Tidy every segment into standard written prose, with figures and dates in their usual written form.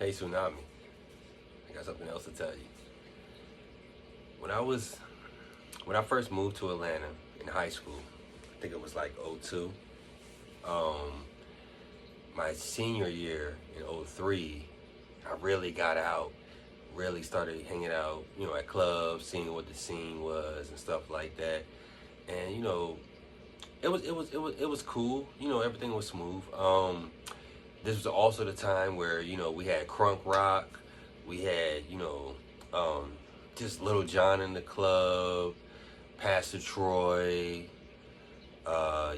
Hey Tsunami, I got something else to tell you. When I was when I first moved to Atlanta in high school, I think it was like '02. Um, my senior year in '03, I really got out, really started hanging out, at clubs, seeing what the scene was and stuff like that. And it was cool. Everything was smooth. This was also the time where we had crunk rock, we had just Little John in the club, Pastor Troy,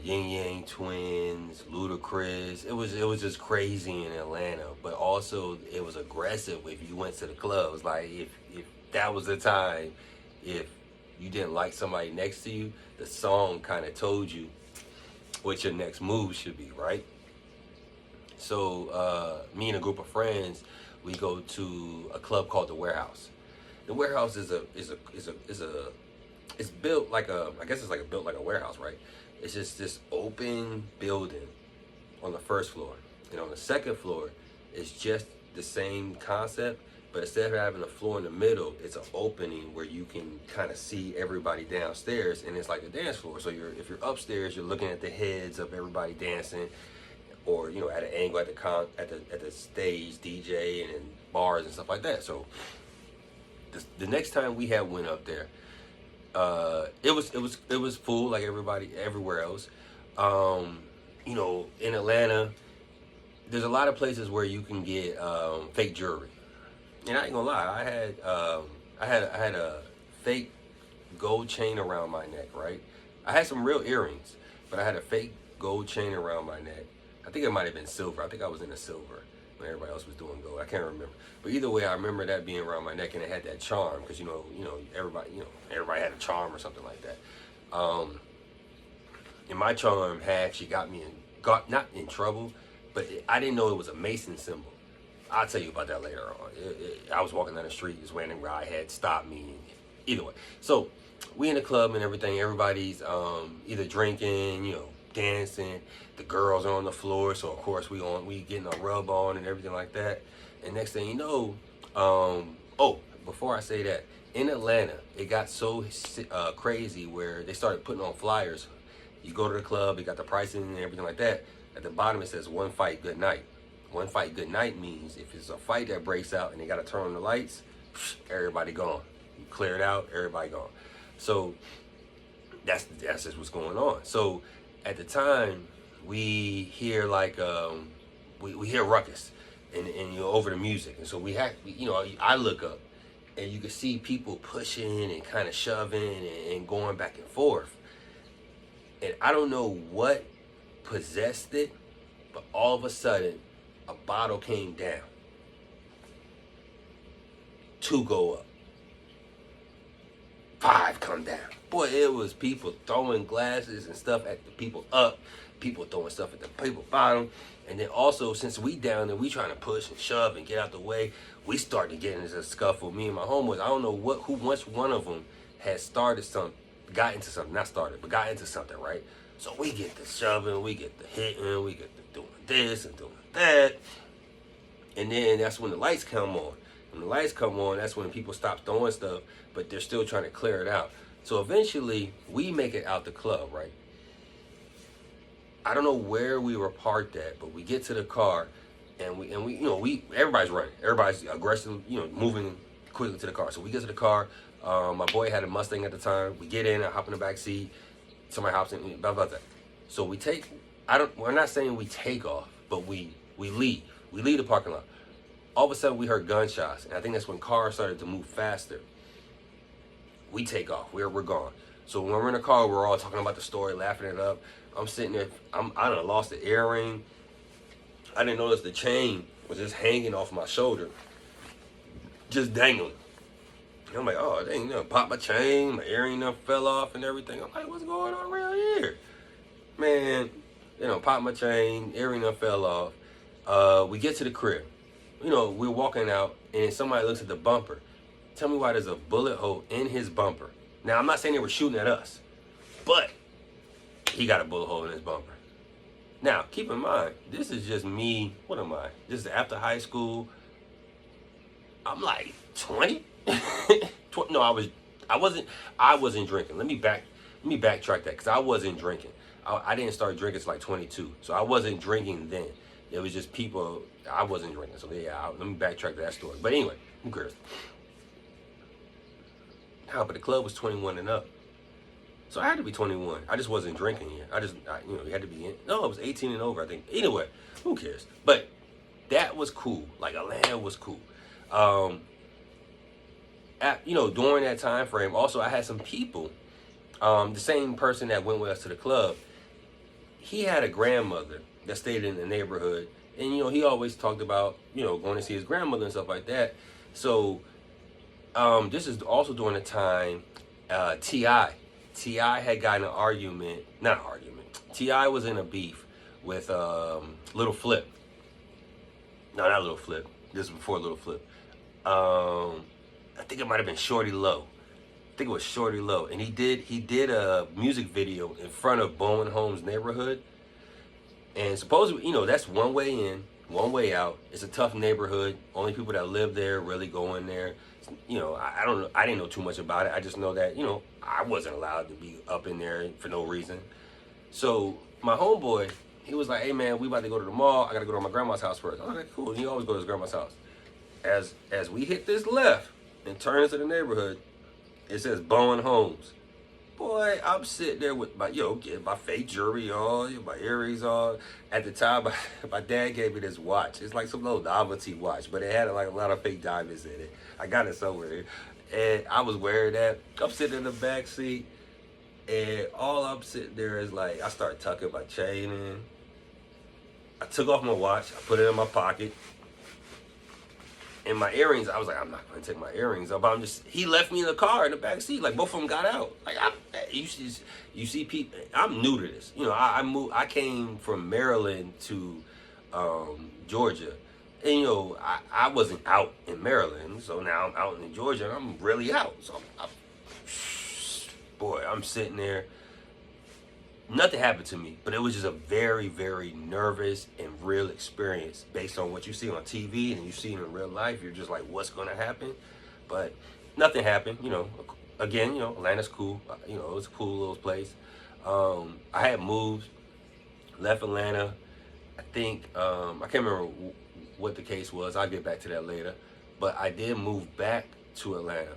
Yin Yang Twins, Ludacris. It was just crazy in Atlanta, but also it was aggressive if you went to the clubs. Like if that was the time, if you didn't like somebody next to you, the song kind of told you what your next move should be, right? So me and a group of friends, we go to a club called the Warehouse. The Warehouse is a it's built like a, I guess it's like built like a warehouse, right? It's just this open building on the first floor, and on the second floor, it's just the same concept, but instead of having a floor in the middle, it's an opening where you can kind of see everybody downstairs, and it's like a dance floor. So if you're upstairs, you're looking at the heads of everybody dancing, or at an angle at the stage DJ and bars and stuff like that. So the next time we had went up there, it was full like everybody everywhere else. In Atlanta, there's a lot of places where you can get fake jewelry, and I ain't gonna lie, I had a fake gold chain around my neck, right? I had some real earrings, but I had a fake gold chain around my neck. I think it might have been silver. I think I was in the silver when everybody else was doing gold. I can't remember. But either way, I remember that being around my neck, and it had that charm because everybody had a charm or something like that. And my charm had actually got not in trouble, but I didn't know it was a Mason symbol. I'll tell you about that later on. I was walking down the street, this random guy had stopped me. Either way, so we in the club and everything. Everybody's either drinking, dancing. The girls are on the floor, so of course we getting a rub on and everything like that. And next thing you know, oh, before I say that, in Atlanta, it got so crazy where they started putting on flyers. You go to the club, it got the pricing and everything like that. At the bottom it says one fight, good night. One fight, good night means if it's a fight that breaks out and they got to turn on the lights, everybody gone. You clear it out, everybody gone. So that's just what's going on. So at the time, we hear like we hear ruckus and over the music, and so I look up and you can see people pushing and kind of shoving and going back and forth, and I don't know what possessed it, but all of a sudden a bottle came down, two go up, five come down. Boy, it was people throwing glasses and stuff at the people up, people throwing stuff at the people bottom. And then also, since we down there, we trying to push and shove and get out the way, we started getting into a scuffle. Me and my homeboys, I don't know once one of them had got into something, right? So we get the shoving, we get the hitting, we get the doing this and doing that. And then that's when the lights come on. When the lights come on, that's when people stop throwing stuff, but they're still trying to clear it out. So eventually, we make it out the club, right? I don't know where we were parked at, but we get to the car, and everybody's running, everybody's aggressive, moving quickly to the car. So we get to the car. My boy had a Mustang at the time. We get in, I hop in the back seat. Somebody hops in, blah blah blah. So we're not saying we take off, but we leave. We leave the parking lot. All of a sudden, we heard gunshots, and I think that's when cars started to move faster. We take off. We're gone. So when we're in the car, we're all talking about the story, laughing it up. I'm sitting there. I done lost the earring. I didn't notice the chain was just hanging off my shoulder, just dangling. And I'm like, oh, dang, popped my chain, my earring done fell off and everything. I'm like, what's going on around here? Man, popped my chain, earring done fell off. We get to the crib. We're walking out, and somebody looks at the bumper. Tell me why there's a bullet hole in his bumper. Now, I'm not saying they were shooting at us, but he got a bullet hole in his bumper. Now, keep in mind, this is just me. What am I? This is after high school. I'm like 20. No, I wasn't drinking. Let me backtrack that because I wasn't drinking. I didn't start drinking until like 22, so I wasn't drinking then. It was just people. I wasn't drinking, so yeah. Let me backtrack to that story. But anyway, who cares? Nah, but the club was 21 and up. So I had to be 21. I just wasn't drinking yet. You had to be in. No, it was 18 and over, I think. Anyway, who cares? But that was cool. Like, Atlanta was cool. During that time frame, also I had some people. The same person that went with us to the club, he had a grandmother that stayed in the neighborhood, and he always talked about going to see his grandmother and stuff like that. So this is also during the time Ti had gotten an argument, not an argument. Ti was in a beef with Little Flip. No, not Little Flip. This was before Little Flip. I think it might have been Shorty Low. I think it was Shorty Low, and he did a music video in front of Bowen Homes neighborhood, and supposedly that's one way in, one way out. It's a tough neighborhood. Only people that live there really go in there. I don't know. I didn't know too much about it. I just know that I wasn't allowed to be up in there for no reason. So my homeboy, he was like, "Hey man, we about to go to the mall. I gotta go to my grandma's house first." I was like, "Cool." And he always go to his grandma's house. As we hit this left and turn into the neighborhood, it says Bowen Homes. Boy, I'm sitting there with getting my fake jewelry on, my earrings on. At the time, my dad gave me this watch. It's like some little novelty watch, but it had like a lot of fake diamonds in it. I got it somewhere, and I was wearing that. I'm sitting in the back seat, and all I'm sitting there is like, I start tucking my chain in. I took off my watch. I put it in my pocket. And my earrings, I was like, I'm not gonna take my earrings off. But he left me in the car in the back seat. Like, both of them got out. Like, you see people. I'm new to this. I came from Maryland to Georgia, and I wasn't out in Maryland, so now I'm out in Georgia, and I'm really out. So I'm sitting there. Nothing happened to me, but it was just a very, very nervous and real experience based on what you see on TV and you see in real life. You're just like, what's going to happen? But nothing happened. Again, Atlanta's cool. It was a cool little place. I had moved, left Atlanta. I think, I can't remember what the case was. I'll get back to that later. But I did move back to Atlanta.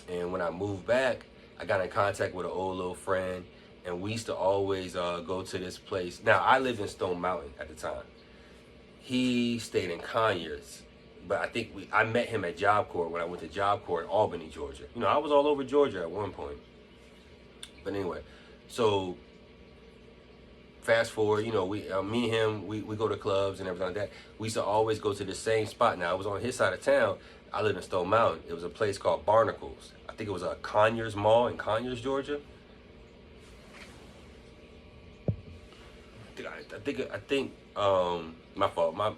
And when I moved back, I got in contact with an old little friend. And we used to always go to this place. Now, I lived in Stone Mountain at the time. He stayed in Conyers. But I think I met him at Job Corps when I went to Job Corps in Albany, Georgia. I was all over Georgia at one point. But anyway, so fast forward, me and him, we go to clubs and everything like that. We used to always go to the same spot. Now, I was on his side of town. I lived in Stone Mountain. It was a place called Barnacles. I think it was a Conyers Mall in Conyers, Georgia. I think my fault. My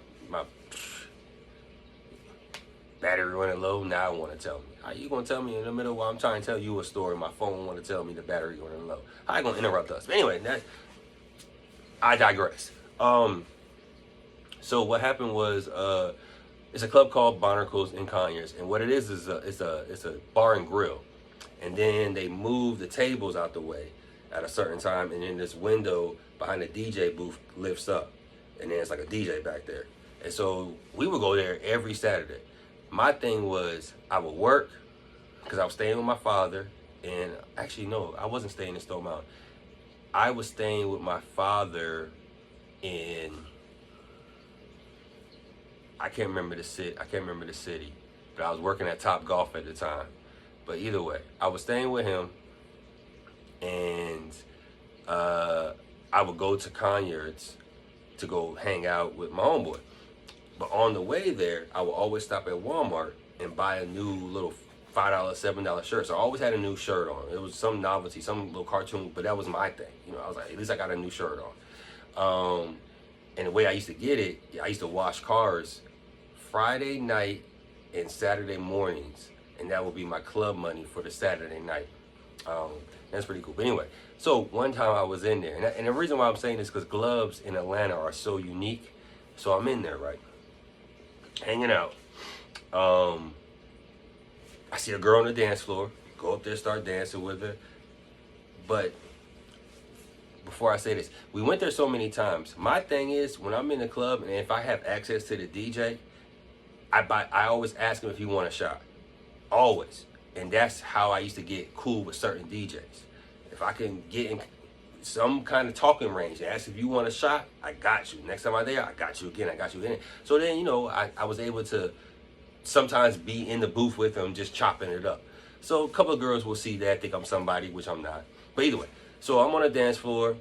battery running low. Now I want to tell me. How you gonna tell me in the middle while I'm trying to tell you a story? My phone want to tell me the battery running low. How you gonna interrupt us? But anyway, I digress. So what happened was it's a club called Barnacles in Conyers, and what it is it's a bar and grill, and then they move the tables out the way at a certain time, and then this window behind the DJ booth lifts up, and then it's like a DJ back there. And so we would go there every Saturday. My thing was I would work because I was staying with my father, and actually no, I wasn't staying in Stone Mountain. I was staying with my father in I can't remember the city, but I was working at Top Golf at the time. But either way, I was staying with him, and I would go to Conyers to go hang out with my homeboy. But on the way there, I would always stop at Walmart and buy a new little $5, $7 shirt. So I always had a new shirt on. It was some novelty, some little cartoon, but that was my thing. I was like, at least I got a new shirt on. And the way I used to get it, I used to wash cars Friday night and Saturday mornings, and that would be my club money for the Saturday night. That's pretty cool. But anyway, so one time I was in there, and the reason why I'm saying this is because clubs in Atlanta are so unique. So I'm in there, right, hanging out, I see a girl on the dance floor. Go up there, start dancing with her. But before I say this, we went there so many times. My thing is, when I'm in the club and if I have access to the DJ, I always ask him if he want a shot. Always. And that's how I used to get cool with certain DJs. If I can get in some kind of talking range, ask if you want a shot, I got you. Next time I'm there, I got you again, I got you again. So then, you know, I was able to sometimes be in the booth with them, just chopping it up. So a couple of girls will see that, think I'm somebody, which I'm not. But either way, so I'm on the dance floor.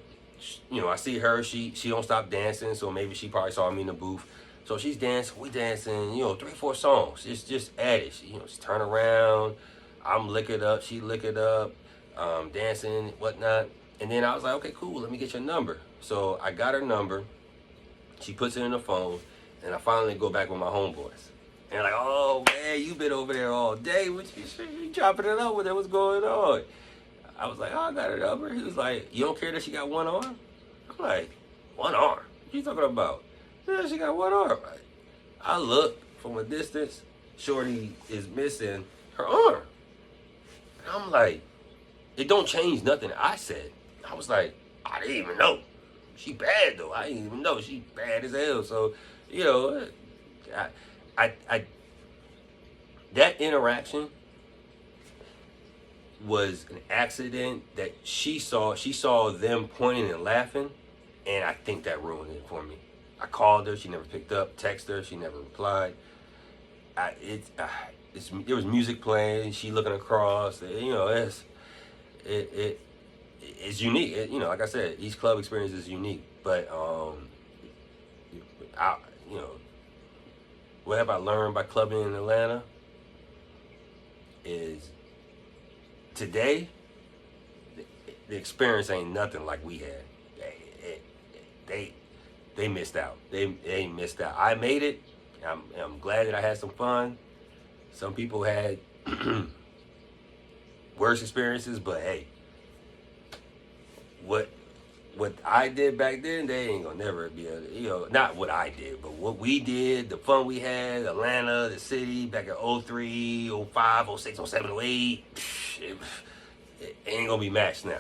You know, I see her, she don't stop dancing, so maybe she probably saw me in the booth. So she's dancing, we dancing, you know, 3-4 songs. It's just added. She, you know, she turn around, I'm lick it up, she lick it up, dancing, whatnot. And then I was like, okay, cool, let me get your number. So I got her number, she puts it in the phone, and I finally go back with my homeboys. And like, oh man, you been over there all day. What you chopping it up with her? What's going on? I was like, oh, I got her number. He was like, you don't care that she got one arm? I'm like, one arm? What you talking about? Yeah, she got one arm. I look from a distance, shorty is missing her arm. And I'm like, it don't change nothing I said. I was like, I didn't even know. She bad though. I didn't even know. She bad as hell. So, you know, I that interaction was an accident that she saw them pointing and laughing, and I think that ruined it for me. I called her, she never picked up. Texted her, she never replied. There was music playing, she looking across. You know, it's unique. You know, like I said, each club experience is unique. But you know, what have I learned by clubbing in Atlanta is today the experience ain't nothing like we had. They missed out. They missed out. I made it. I'm glad that I had some fun. Some people had worse experiences, but hey, what I did back then, they ain't gonna never be able to, you know, not what I did, but what we did, the fun we had, Atlanta, the city, back in 03, 05, 06, 07, 08, it ain't gonna be matched now.